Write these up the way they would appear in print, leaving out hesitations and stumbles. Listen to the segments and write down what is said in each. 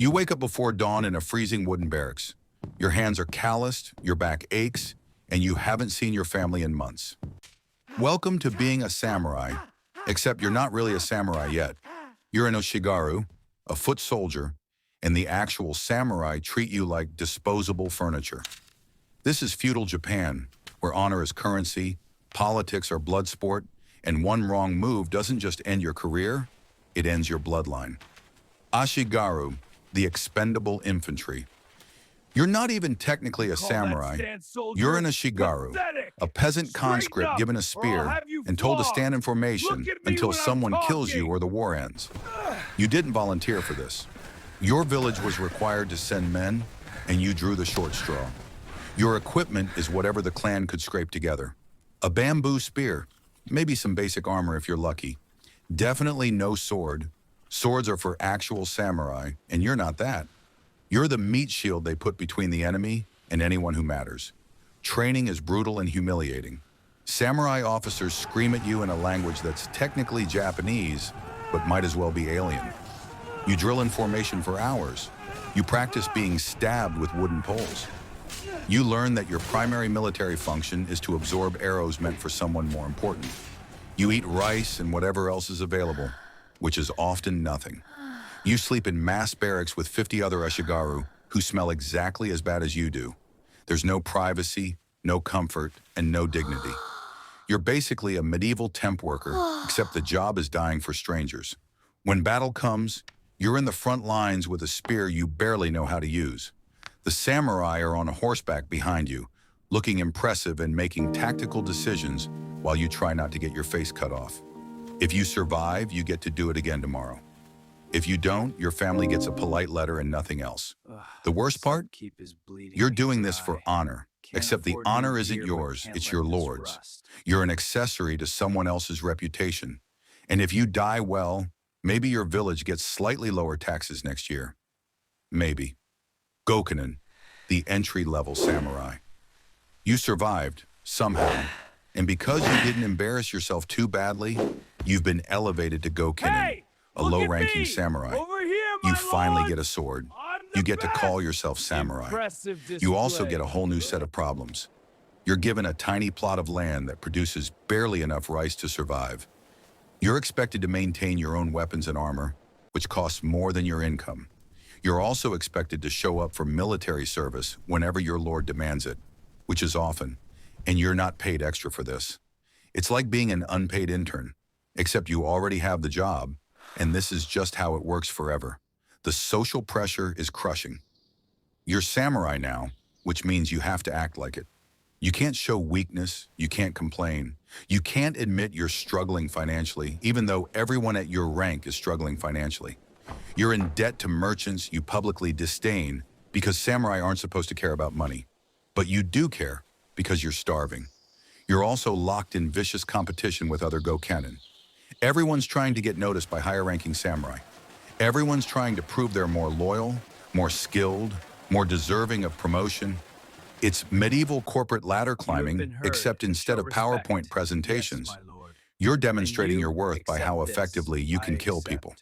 You wake up before dawn in a freezing wooden barracks. Your hands are calloused, your back aches, and you haven't seen your family in months. Welcome to being a samurai, except you're not really a samurai yet. You're an ashigaru, a foot soldier, and the actual samurai treat you like disposable furniture. This is feudal Japan, where honor is currency, politics are blood sport, and one wrong move doesn't just end your career, it ends your bloodline. Ashigaru, the expendable infantry. You're not even technically a samurai. You're an ashigaru, a peasant conscript given a spear and told to stand in formation until someone kills you or the war ends. You didn't volunteer for this. Your village was required to send men, and you drew the short straw. Your equipment is whatever the clan could scrape together. A bamboo spear, maybe some basic armor if you're lucky. Definitely no sword. Swords are for actual samurai, and you're not that. You're the meat shield they put between the enemy and anyone who matters. Training is brutal and humiliating. Samurai officers scream at you in a language that's technically Japanese, but might as well be alien. You drill in formation for hours. You practice being stabbed with wooden poles. You learn that your primary military function is to absorb arrows meant for someone more important. You eat rice and whatever else is available, which is often nothing. You sleep in mass barracks with 50 other ashigaru who smell exactly as bad as you do. There's no privacy, no comfort, and no dignity. You're basically a medieval temp worker, except the job is dying for strangers. When battle comes, you're in the front lines with a spear you barely know how to use. The samurai are on a horseback behind you, looking impressive and making tactical decisions while you try not to get your face cut off. If you survive, you get to do it again tomorrow. If you don't, your family gets a polite letter and nothing else. The worst part? You're doing this for honor, except the honor isn't yours, it's your lord's. You're an accessory to someone else's reputation. And if you die well, maybe your village gets slightly lower taxes next year. Maybe. Gokunin, the entry-level samurai. You survived, somehow, and because you didn't embarrass yourself too badly, you've been elevated to Gokunin, a low-ranking samurai. You finally get a sword. You get to call yourself samurai. You also get a whole new set of problems. You're given a tiny plot of land that produces barely enough rice to survive. You're expected to maintain your own weapons and armor, which costs more than your income. You're also expected to show up for military service whenever your lord demands it, which is often, and you're not paid extra for this. It's like being an unpaid intern, except you already have the job, and this is just how it works forever. The social pressure is crushing. You're samurai now, which means you have to act like it. You can't show weakness, you can't complain. You can't admit you're struggling financially, even though everyone at your rank is struggling financially. You're in debt to merchants you publicly disdain because samurai aren't supposed to care about money. But you do care because you're starving. You're also locked in vicious competition with other Gokunin. Everyone's trying to get noticed by higher-ranking samurai. Everyone's trying to prove they're more loyal, more skilled, more deserving of promotion. It's medieval corporate ladder climbing, except instead of PowerPoint presentations, you're demonstrating your worth by how effectively you can kill people.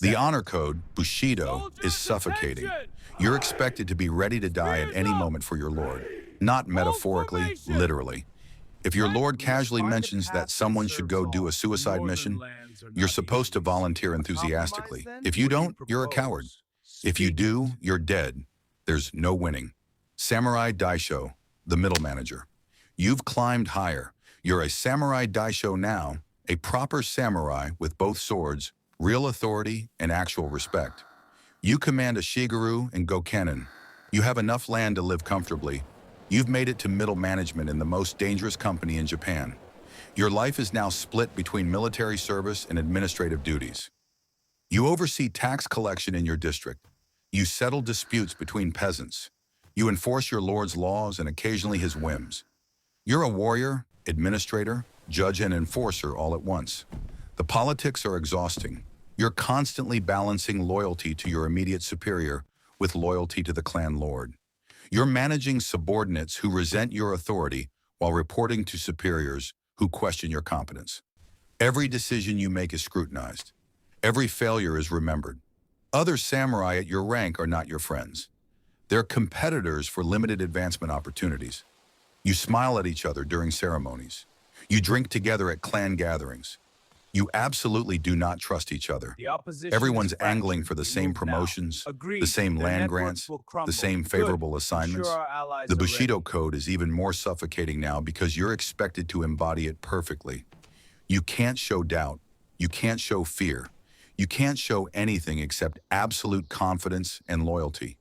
The honor code, Bushido, is suffocating. You're expected to be ready to die at any moment for your lord. Not metaphorically, literally. If your lord casually mentions that someone should go do a suicide mission, you're supposed to volunteer enthusiastically. If you don't, you're a coward. If you do, you're dead. There's no winning. Samurai Daisho, the middle manager. You've climbed higher. You're a samurai daisho now, a proper samurai with both swords, real authority, and actual respect. You command ashigaru and Gokunin. You have enough land to live comfortably. You've made it to middle management in the most dangerous company in Japan. Your life is now split between military service and administrative duties. You oversee tax collection in your district. You settle disputes between peasants. You enforce your lord's laws and occasionally his whims. You're a warrior, administrator, judge, and enforcer all at once. The politics are exhausting. You're constantly balancing loyalty to your immediate superior with loyalty to the clan lord. You're managing subordinates who resent your authority while reporting to superiors who question your competence. Every decision you make is scrutinized. Every failure is remembered. Other samurai at your rank are not your friends. They're competitors for limited advancement opportunities. You smile at each other during ceremonies. You drink together at clan gatherings. You absolutely do not trust each other. The opposition Everyone's is angling fractured. for the We same move now. promotions, Agreed. the same Their land networks grants, will crumble. the same Good. favorable I'm assignments. sure our allies The are Bushido ready. code is even more suffocating now because you're expected to embody it perfectly. You can't show doubt. You can't show fear. You can't show anything except absolute confidence and loyalty.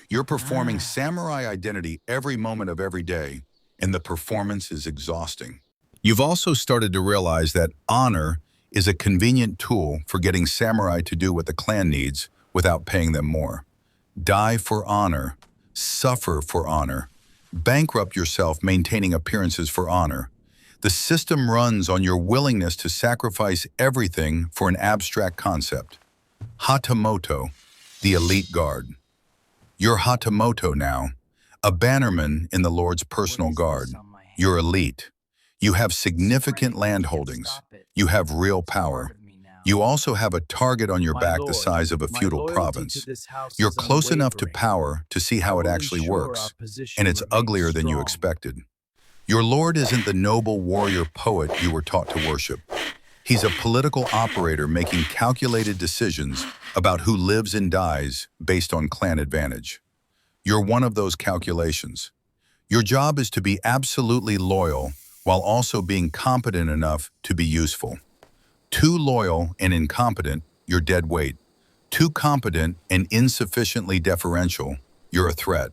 You're performing samurai identity every moment of every day, and the performance is exhausting. You've also started to realize that honor is a convenient tool for getting samurai to do what the clan needs without paying them more. Die for honor, suffer for honor, bankrupt yourself maintaining appearances for honor. The system runs on your willingness to sacrifice everything for an abstract concept. Hatamoto, the elite guard. You're Hatamoto now, a bannerman in the Lord's personal guard. You're elite. You have significant land holdings. You have real power. You also have a target on your back the size of a feudal province. You're close enough to power to see how it actually works, and it's uglier than you expected. Your lord isn't the noble warrior poet you were taught to worship. He's a political operator making calculated decisions about who lives and dies based on clan advantage. You're one of those calculations. Your job is to be absolutely loyal while also being competent enough to be useful. Too loyal and incompetent, you're dead weight. Too competent and insufficiently deferential, you're a threat.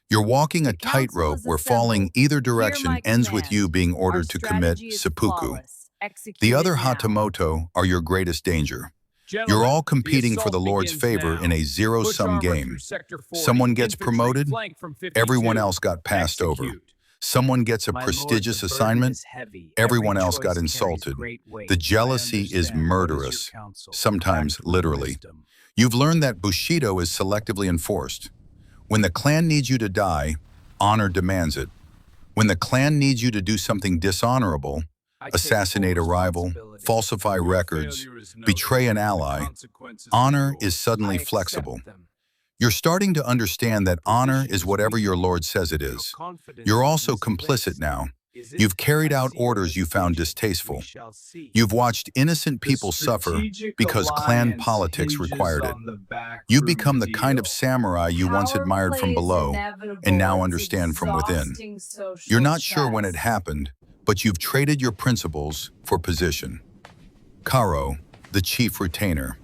You're walking a tightrope where falling either direction ends with you being ordered to commit seppuku. The other Hatamoto are your greatest danger. You're all competing for the Lord's favor in a zero-sum game. Someone gets promoted, everyone else got passed over. Someone gets a prestigious assignment, everyone else got insulted. The jealousy is murderous, sometimes literally. You've learned that Bushido is selectively enforced. When the clan needs you to die, honor demands it. When the clan needs you to do something dishonorable, assassinate a rival, falsify records, betray an ally, honor is suddenly flexible. You're starting to understand that honor is whatever your Lord says it is. You're also complicit now. You've carried out orders you found distasteful. You've watched innocent people suffer because clan politics required it. You've become the kind of samurai you once admired from below and now understand from within. You're not sure when it happened, but you've traded your principles for position. Karō, the chief retainer.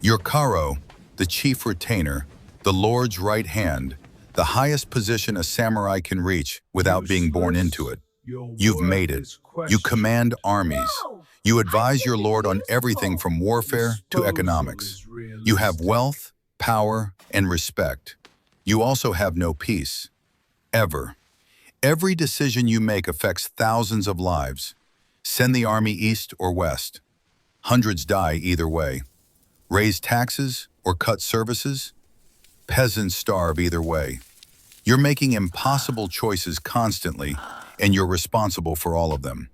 You're Karō, the chief retainer, the Lord's right hand, the highest position a samurai can reach without being born into it. You've made it. You command armies. You advise your Lord on everything from warfare to economics. You have wealth, power, and respect. You also have no peace. Ever. Every decision you make affects thousands of lives. Send the army east or west. Hundreds die either way. Raise taxes or cut services. Peasants starve either way. You're making impossible choices constantly, and you're responsible for all of them.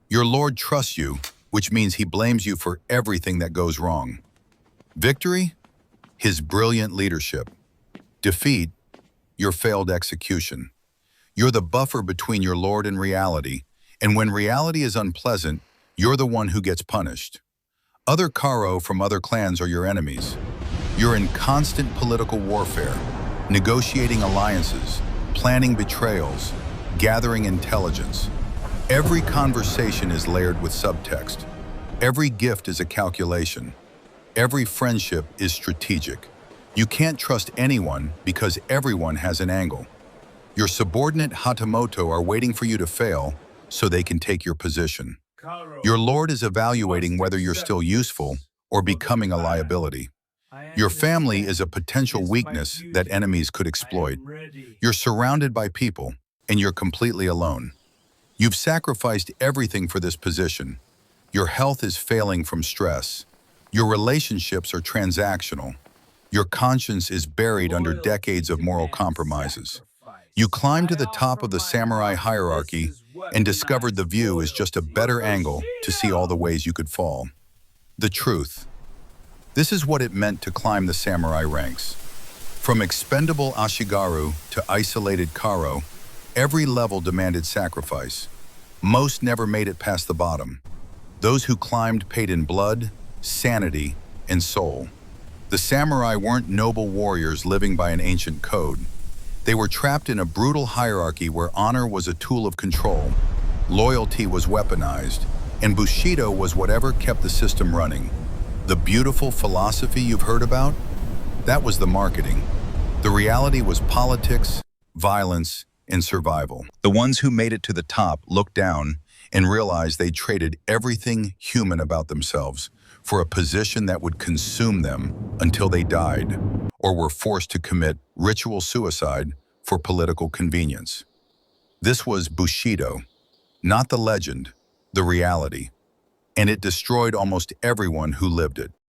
Your Lord trusts you, which means he blames you for everything that goes wrong. Victory? His brilliant leadership. Defeat? Your failed execution. You're the buffer between your Lord and reality, and when reality is unpleasant, you're the one who gets punished. Other karō from other clans are your enemies. You're in constant political warfare, negotiating alliances, planning betrayals, gathering intelligence. Every conversation is layered with subtext. Every gift is a calculation. Every friendship is strategic. You can't trust anyone because everyone has an angle. Your subordinate Hatamoto are waiting for you to fail so they can take your position. Your Lord is evaluating whether you're still useful or becoming a liability. Your family is a potential weakness that enemies could exploit. You're surrounded by people, and you're completely alone. You've sacrificed everything for this position. Your health is failing from stress. Your relationships are transactional. Your conscience is buried under decades of moral compromises. You climbed to the top of the samurai hierarchy and discovered the view is just a better angle to see all the ways you could fall. The truth. This is what it meant to climb the samurai ranks. From expendable ashigaru to isolated karō, every level demanded sacrifice. Most never made it past the bottom. Those who climbed paid in blood, sanity, and soul. The samurai weren't noble warriors living by an ancient code. They were trapped in a brutal hierarchy where honor was a tool of control, loyalty was weaponized, and Bushido was whatever kept the system running. The beautiful philosophy you've heard about? That was the marketing. The reality was politics, violence, and survival. The ones who made it to the top looked down and realized they traded everything human about themselves for a position that would consume them until they died, or were forced to commit ritual suicide for political convenience. This was Bushido, not the legend, the reality, and it destroyed almost everyone who lived it.